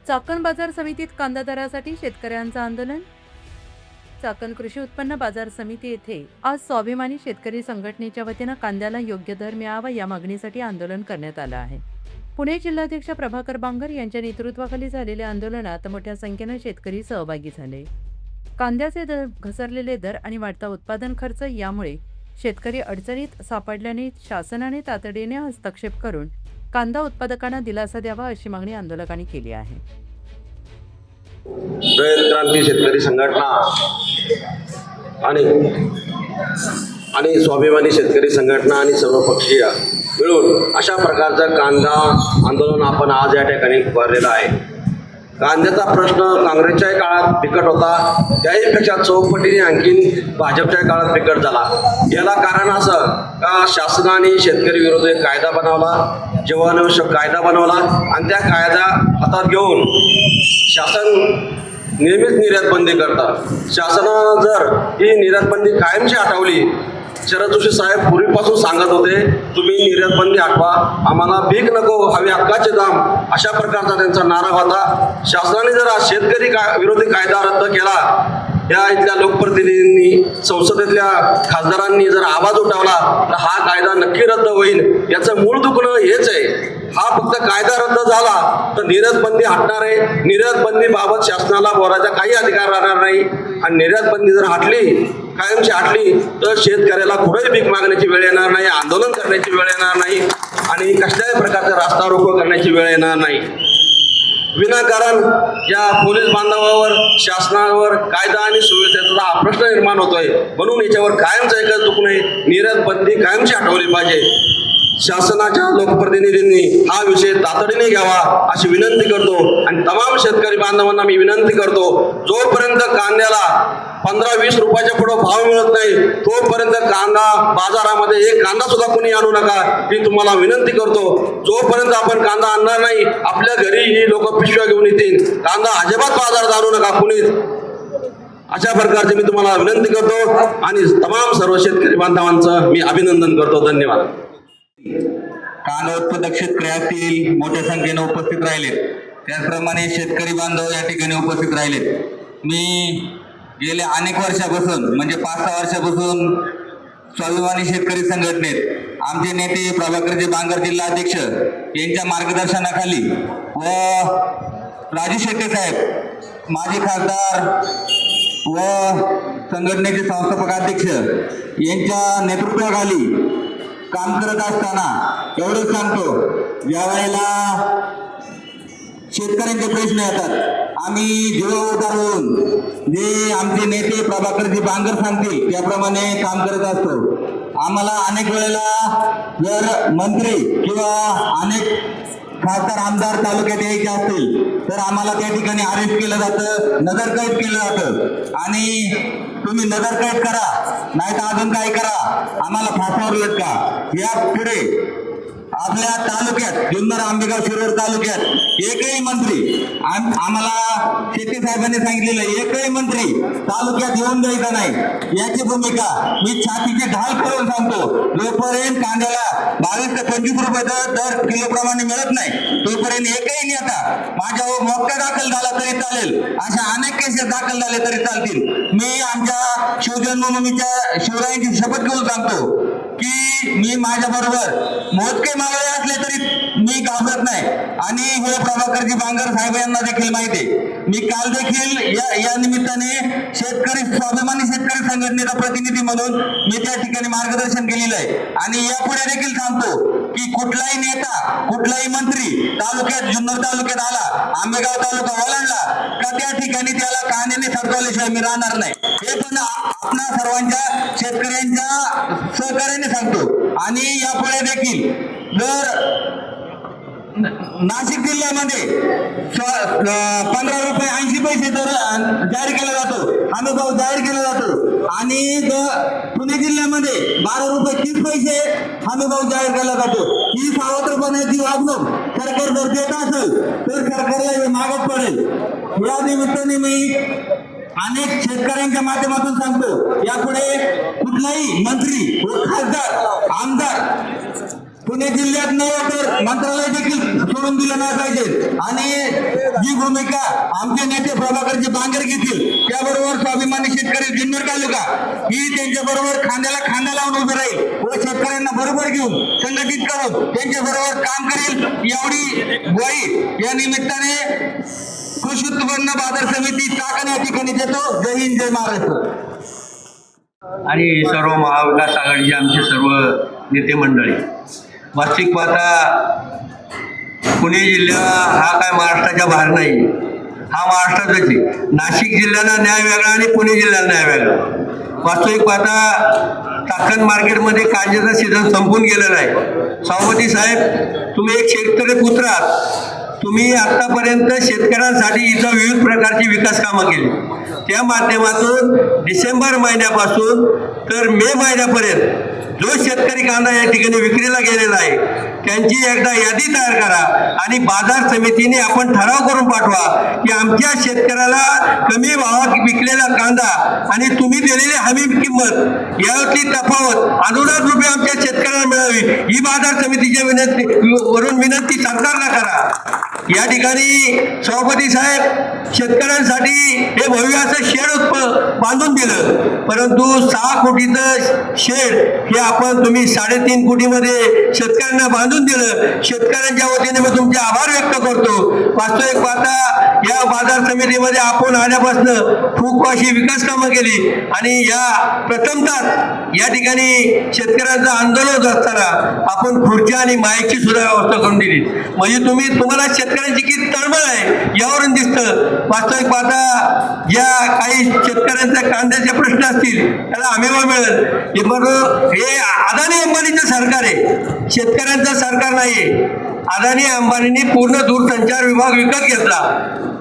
चाकण बाजार समितीत कांदा दरासाठी शेतकऱ्यांचं आंदोलन. चाकण कृषी उत्पन्न बाजार समिती येथे आज स्वाभिमानी शेतकरी संघटनेच्या वतीनं कांद्याला योग्य दर मिळावा या मागणीसाठी आंदोलन करण्यात आलं आहे. पुणे जिल्हाध्यक्ष प्रभाकर बांगर यांच्या नेतृत्वाखाली झालेल्या आंदोलनात मोठ्या संख्येनं शेतकरी सहभागी झाले. कांद्याचे दर घसरलेले दर आणि वाढता उत्पादन खर्च यामुळे शेतकरी अडचणीत सापडल्याने शासनाने तातडीने हस्तक्षेप करून कांदा उत्पादकांना दिलासा द्यावा अशी मागणी आंदोलकांनी केली आहे. रयत क्रांती शेतकरी संघटना आणि स्वाभिमानी शेतकरी संघटना आणि सर्वपक्षीय मिळून अशा प्रकारचं कांदा आंदोलन आपण आज या ठिकाणी उभारलेलं आहे. कांद्याचा प्रश्न काँग्रेसच्याही काळात बिकट होता, त्याहीपेक्षा चौपटीने आणखीन भाजपच्या काळात बिकट झाला. याला कारण असं का शासनाने शेतकरी विरोधी कायदा बनवला, जीवाणूनाशक कायदा बनवला आणि त्या कायदा हातात घेऊन शासन नेहमीच निर्यात बंदी करतात. शासनानं जर ही निर्यात बंदी कायमची हटवली, शरद जोशी साहेब पूर्वीपासून सांगत होते तुम्ही निर्यात बंदी हटवा, आम्हाला भीक नको हवी हक्काचे दाम, अशा प्रकारचा त्यांचा नारा होता. शासनाने जर शेतकरी विरोधी कायदा रद्द केला, या इथल्या लोकप्रतिनिधींनी संसदेतल्या खासदारांनी जर आवाज उठवला तर हा कायदा नक्की रद्द होईल. याचं मूळ दुखणं हेच आहे. हा फक्त कायदा रद्द झाला तर निर्यात बंदी हटणार आहे. निर्यात बंदीबाबत शासनाला बोलायचा काही अधिकार राहणार नाही आणि निर्यात बंदी जर हटली, कायमची हटली तर शेतकऱ्याला कुठेही भीक मागण्याची वेळ येणार नाही, आंदोलन करण्याची वेळ येणार नाही आणि कसल्याही प्रकारचा रास्ता रोको करण्याची वेळ येणार नाही. विनाकारण या पोलीस बांधवावर, शासनावर कायदा आणि सुव्यवस्थेचा हा प्रश्न निर्माण होतोय. म्हणून याच्यावर कायमचं एकच दुःख नाही, निर्यात बंदी कायमची हटवली पाहिजे. शासनाच्या लोकप्रतिनिधींनी हा विषय तातडीने घ्यावा अशी विनंती करतो आणि तमाम शेतकरी बांधवांना मी विनंती करतो, जोपर्यंत कांद्याला 15-20 रुपयाच्या पुढे भाव मिळत नाही तोपर्यंत कांदा बाजारामध्ये एक कांदा सुद्धा कोणी आणू नका, मी तुम्हाला विनंती करतो. जोपर्यंत आपण कांदा आणणार नाही, आपल्या घरी ही लोक पिशव्या घेऊन येतील, कांदा अजिबात बाजारात आणू नका कुणीच, अशा प्रकारचे मी तुम्हाला विनंती करतो आणि तमाम सर्व शेतकरी बांधवांचं मी अभिनंदन करतो. धन्यवाद. कांदा उत्पादक शेतकरी असतील मोठ्या संख्येने उपस्थित राहिलेत, त्याचप्रमाणे शेतकरी बांधव या ठिकाणी उपस्थित राहिलेत. मी गेल्या अनेक वर्षापासून म्हणजे 5-6 वर्षापासून स्वाभिमानी शेतकरी संघटनेत आमचे नेते प्रभाकरजी बांगर जिल्हाध्यक्ष यांच्या मार्गदर्शनाखाली व राजू शेट्टे साहेब माजी खासदार व संघटनेचे संस्थापक अध्यक्ष यांच्या नेतृत्वाखाली काम करत असताना एवढंच सांगतो, ज्या वेळेला शेतकऱ्यांचे प्रश्न येतात आम्ही जीवावर उतारून जे आमचे नेते प्रभाकरजी बांगर सांगतील त्याप्रमाणे काम करत असतो. आम्हाला अनेक वेळेला जर मंत्री किंवा अनेक खासदार आमदार तालुक्यात यायचे असतील तर आम्हाला त्या ठिकाणी अरेस्ट केलं जातं, नजरकैद केलं जातं आणि तुम्ही नजरकैद करा नाही तर अजून काय करा, आम्हाला फासावलं का. या पुढे आपल्या तालुक्यात जुन्नर, आंबेगाव, शिरोळ तालुक्यात एकही मंत्री आम्हाला शेट्टी साहेबांनी सांगितलेलं एकही मंत्री तालुक्यात येऊन द्यायचा नाही. याची भूमिका मी छातीचे ढाल करून सांगतो. जोपर्यंत कांद्याला 22 ते 25 रुपये दर किलोप्रमाणे मिळत नाही तोपर्यंत एकही नेता माझ्यावर मोक्का दाखल झाला तरी चालेल, अशा अनेक केसेस दाखल झाले तरी चालतील. मी आमच्या शिवजन्मभूमीच्या शिवरायांची शपथ घेऊन सांगतो की मी माझ्या बरोबर मोजके मावळे असले तरी मी घाबरत नाही आणि हे प्रभाकरजी बांगर साहेब यांना देखील माहिती आहे. मी काल देखील या निमित्ताने स्वाभिमानी शेतकरी संघटनेचा प्रतिनिधी म्हणून मी त्या ठिकाणी मार्गदर्शन केलेलं आहे आणि यापुढे देखील सांगतो की कुठलाही नेता, कुठलाही मंत्री तालुक्यात, जुन्नर तालुक्यात आला, आंबेगाव तालुका ओलांडला का त्या ठिकाणी त्याला कांद्याने सडकवल्याशिवाय मी राहणार नाही. हे पण आपणा सर्वांच्या शेतकऱ्यांच्या सहकार्याने सांगतो. आणि यापुढे देखील जर नाशिक जिल्ह्यामध्ये 15 रुपये 80 पैसे दर जाहीर केला जातो, हमीभाव जाहीर केला जातो आणि पुणे जिल्ह्यामध्ये 12 रुपये 30 पैसे हमीभाव जाहीर केला जातो. ही सावत्रपणाची वागणूक सरकार जर देत असेल तर सरकारला हे मागच पडेल. या निमित्ताने मी अनेक शेतकऱ्यांच्या माध्यमातून सांगतो, यापुढे कुठलाही मंत्री व खासदार, आमदार पुणे जिल्ह्यात नाही तर मंत्रालय देखील सोडून दिलं नाही पाहिजे आणि जी भूमिका आमचे नेते प्रभाकरजी बांगर घेतील, त्याबरोबर स्वाभिमानी शेतकरी जुन्नर तालुका ही त्यांच्या बरोबर खांद्याला खांदा लावून उभे राहील व शेतकऱ्यांना बरोबर घेऊन संघटित करून त्यांच्या बरोबर काम करेल एवढी ग्वाही या निमित्ताने कृषी उत्पन्न बाजार समिती चाकण या ठिकाणी देतो. जय हिंद, जय महाराष्ट्र. आणि सर्व महाविकास आघाडीचे आमचे सर्व नेते मंडळी. वास्तविक पाहता पुणे जिल्हा हा काय महाराष्ट्राच्या बाहेर नाही, हा महाराष्ट्राचाच आहे. नाशिक जिल्ह्याला न्याय वेगळा आणि पुणे जिल्ह्याला न्याय वेगळा. वास्तविक पाहता चाकण मार्केटमध्ये कांद्याचा सीझन संपून गेलेला आहे. सभापती साहेब, तुम्ही एक शेतकरी पुत्र आहात. तुम्ही आत्तापर्यंत शेतकऱ्यांसाठी इथं विविध प्रकारची विकास कामं केली. त्या माध्यमातून डिसेंबर महिन्यापासून तर मे महिन्यापर्यंत जो शेतकरी कांदा या ठिकाणी विक्रीला गेलेला आहे त्यांची एकदा यादी तयार करा आणि बाजार समितीने आपण ठराव करून पाठवा की आमच्या शेतकऱ्याला कमी भावात विकलेला कांदा आणि तुम्ही दिलेली हमी किंमत यातली तफावत अनुदान रूपे आमच्या शेतकऱ्यांना मिळावी, ही बाजार समितीच्या वरून विनंती सरकारला करा. या ठिकाणी सभापती साहेब, शेतकऱ्यांसाठी हे भव्य असं शेड बांधून दिलं, परंतु 6 कोटीचं शेड हे आपण तुम्ही 3.5 कोटीमध्ये शेतकऱ्यांना बांधून दिलं. शेतकऱ्यांच्या वतीने मी तुमचे आभार व्यक्त करतो. वास्तविक पाहता या बाजार समितीमध्ये आपण आल्यापासून खूप अशी विकास कामं केली आणि या प्रथमतः या ठिकाणी शेतकऱ्यांचं आंदोलन होत असताना आपण खुर्च्या आणि माईकची सुद्धा व्यवस्था करून दिली. म्हणजे तुम्हाला शेतकऱ्यांची किती तळमळ आहे यावरून दिसतं. वास्तविक पाहता ज्या काही शेतकऱ्यांच्या कांद्याचे प्रश्न असतील त्याला हमीभाव मिळेल. हे अदानी अंबानीचं सरकार आहे, शेतकऱ्यांचं सरकार नाहीये. अदानी अंबानींनी पूर्ण दूरसंचार विभाग विकत घेतला.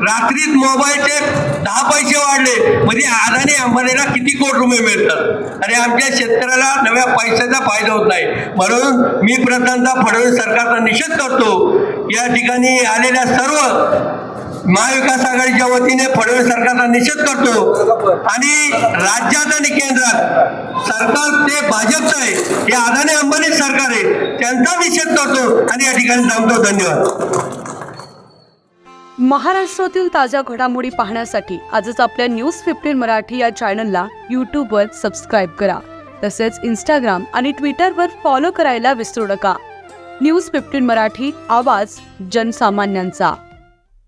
रात्रीत मोबाईलचे 10 पैसे वाढले, म्हणजे अदानी अंबानीला किती कोटी रुपये मिळतात आणि आमच्या शेतकऱ्याला नव्या पैशाचा फायदा होत नाही. म्हणून मी प्रथमतः फडणवीस सरकारचा निषेध करतो. या ठिकाणी आलेल्या सर्व महाविकास आघाडीच्या वतीने फडणवीस सरकारचा निषेध करतो आणि राज्यात आणि केंद्रात सरकार ते भाजपचं आहे, हे अदानी अंबानी सरकार आहे, त्यांचा निषेध करतो आणि या ठिकाणी थांबतो. धन्यवाद. महाराष्ट्रातील ताज्या घडामोडी पाहण्यासाठी आजच आपल्या न्यूज 15 मराठी या चॅनलला यूट्यूबवर सबस्क्राईब करा. तसेच इंस्टाग्राम आणि ट्विटरवर फॉलो करायला विसरू नका. न्यूज 15 मराठी, आवाज जनसामान्यांचा.